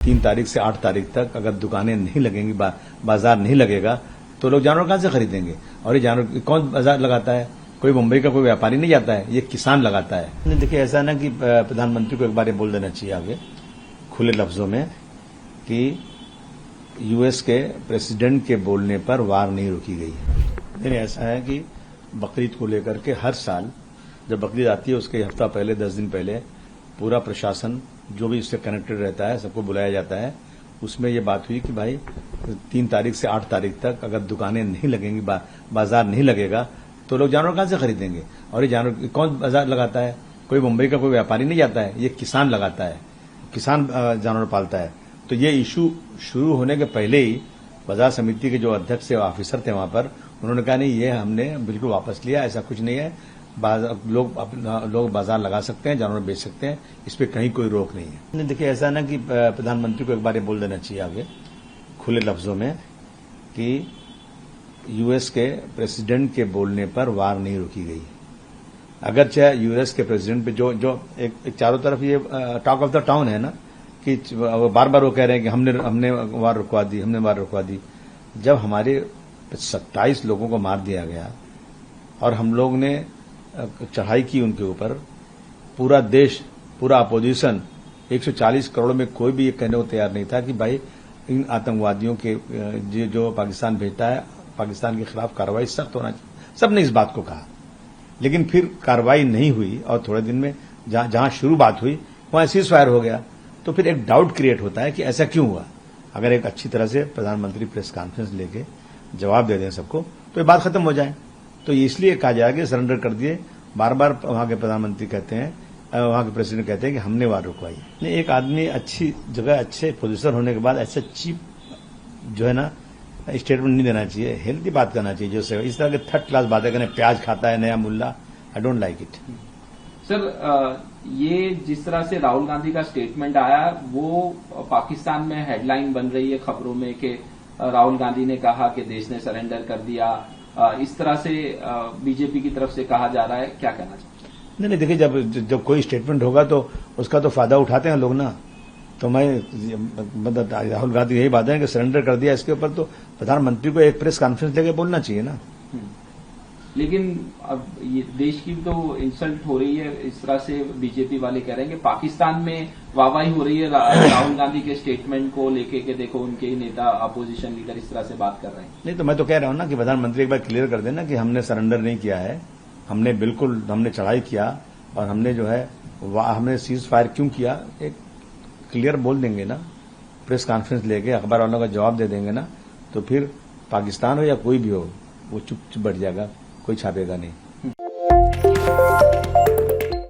3 तारीख से 8 तारीख तक अगर दुकानें नहीं लगेंगी, बाजार नहीं लगेगा, तो लोग जानवर कहां से खरीदेंगे। और ये जानवर कौन बाजार लगाता है? कोई मुंबई का कोई व्यापारी नहीं जाता है, ये किसान लगाता है। देखिए, ऐसा ना कि प्रधानमंत्री को एक बार ये बोल देना चाहिए आगे खुले लफ्जों में कि यूएस के प्रेसिडेंट के बोलने पर वार नहीं रोकी गई है। ऐसा है कि बकरीद को लेकर के हर साल जब बकरीद आती है उसके हफ्ता पहले 10 दिन पहले पूरा प्रशासन जो भी इससे कनेक्टेड रहता है सबको बुलाया जाता है। उसमें ये बात हुई कि भाई 3 तारीख से 8 तारीख तक अगर दुकानें नहीं लगेंगी, बाजार नहीं लगेगा, तो लोग जानवर कहां से खरीदेंगे। और ये जानवर कौन बाजार लगाता है? कोई मुंबई का कोई व्यापारी नहीं जाता है, ये किसान लगाता है, किसान जानवर पालता है। तो ये इशू शुरू होने के पहले ही बाजार समिति के जो अध्यक्ष ऑफिसर थे वहां पर, उन्होंने कहा नहीं, ये हमने बिल्कुल वापस लिया, ऐसा कुछ नहीं है। लोग बाजार लगा सकते हैं, जानवर बेच सकते हैं, इस पे कहीं कोई रोक नहीं है। देखिए, ऐसा ना कि प्रधानमंत्री को एक बार ये बोल देना चाहिए आगे खुले लफ्जों में कि यूएस के प्रेसिडेंट के बोलने पर वार नहीं रोकी गई है। अगर चाहे यूएस के प्रेसिडेंट पे जो एक चारों तरफ ये टॉक ऑफ द टाउन है ना कि बार बार वो कह रहे हैं कि हमने वार रुकवा दी, हमने वार रुकवा दी। जब हमारे 27 लोगों को मार दिया गया और हम लोग ने चढ़ाई की उनके ऊपर, पूरा देश, पूरा अपोजिशन 140 करोड़ में कोई भी ये कहने को तैयार नहीं था कि भाई इन आतंकवादियों के जो पाकिस्तान भेजता है, पाकिस्तान के खिलाफ कार्रवाई सख्त होना चाहिए। सबने इस बात को कहा, लेकिन फिर कार्रवाई नहीं हुई और थोड़े दिन में जहां शुरू बात हुई वहां सीज फायर हो गया। तो फिर एक डाउट क्रिएट होता है कि ऐसा क्यों हुआ। अगर एक अच्छी तरह से प्रधानमंत्री प्रेस कॉन्फ्रेंस लेके जवाब दे दें सबको, तो ये बात खत्म हो जाए। तो इसलिए कहा जाए कि सरेंडर कर दिए। बार बार वहां के प्रधानमंत्री कहते हैं, वहां के प्रेसिडेंट कहते हैं कि हमने वार रुकवाई। एक आदमी अच्छी जगह, अच्छे पोजीशन होने के बाद ऐसा चीप जो है ना स्टेटमेंट नहीं देना चाहिए, हेल्थी बात करना चाहिए। जो इस तरह के थर्ड क्लास बातें करें, प्याज खाता है नया मुल्ला, I don't like it. Sir, ये जिस तरह से राहुल गांधी का स्टेटमेंट आया, वो पाकिस्तान में हेडलाइन बन रही है खबरों में कि राहुल गांधी ने कहा कि देश ने सरेंडर कर दिया। इस तरह से बीजेपी की तरफ से कहा जा रहा है, क्या कहना चाहिए? नहीं, देखिए, जब कोई स्टेटमेंट होगा तो उसका तो फायदा उठाते हैं लोग ना। तो मतलब राहुल गांधी यही बात है कि सरेंडर कर दिया, इसके ऊपर तो प्रधानमंत्री को एक प्रेस कॉन्फ्रेंस लेके बोलना चाहिए ना। लेकिन अब ये देश की तो इंसल्ट हो रही है, इस तरह से बीजेपी वाले कह रहे हैं कि पाकिस्तान में वाहवाही हो रही है राहुल गांधी के स्टेटमेंट को लेके कि देखो उनके ही नेता अपोजिशन लीडर इस तरह से बात कर रहे हैं। नहीं, तो मैं तो कह रहा हूं ना कि प्रधानमंत्री एक बार क्लियर कर देना कि हमने सरेंडर नहीं किया है, हमने चढ़ाई किया और हमने जो है हमने सीज फायर क्यों किया, एक क्लियर बोल देंगे ना, प्रेस कॉन्फ्रेंस लेके अखबार वालों का जवाब दे देंगे ना, तो फिर पाकिस्तान हो या कोई भी हो वो चुप बैठ जाएगा, कोई छापेगा नहीं।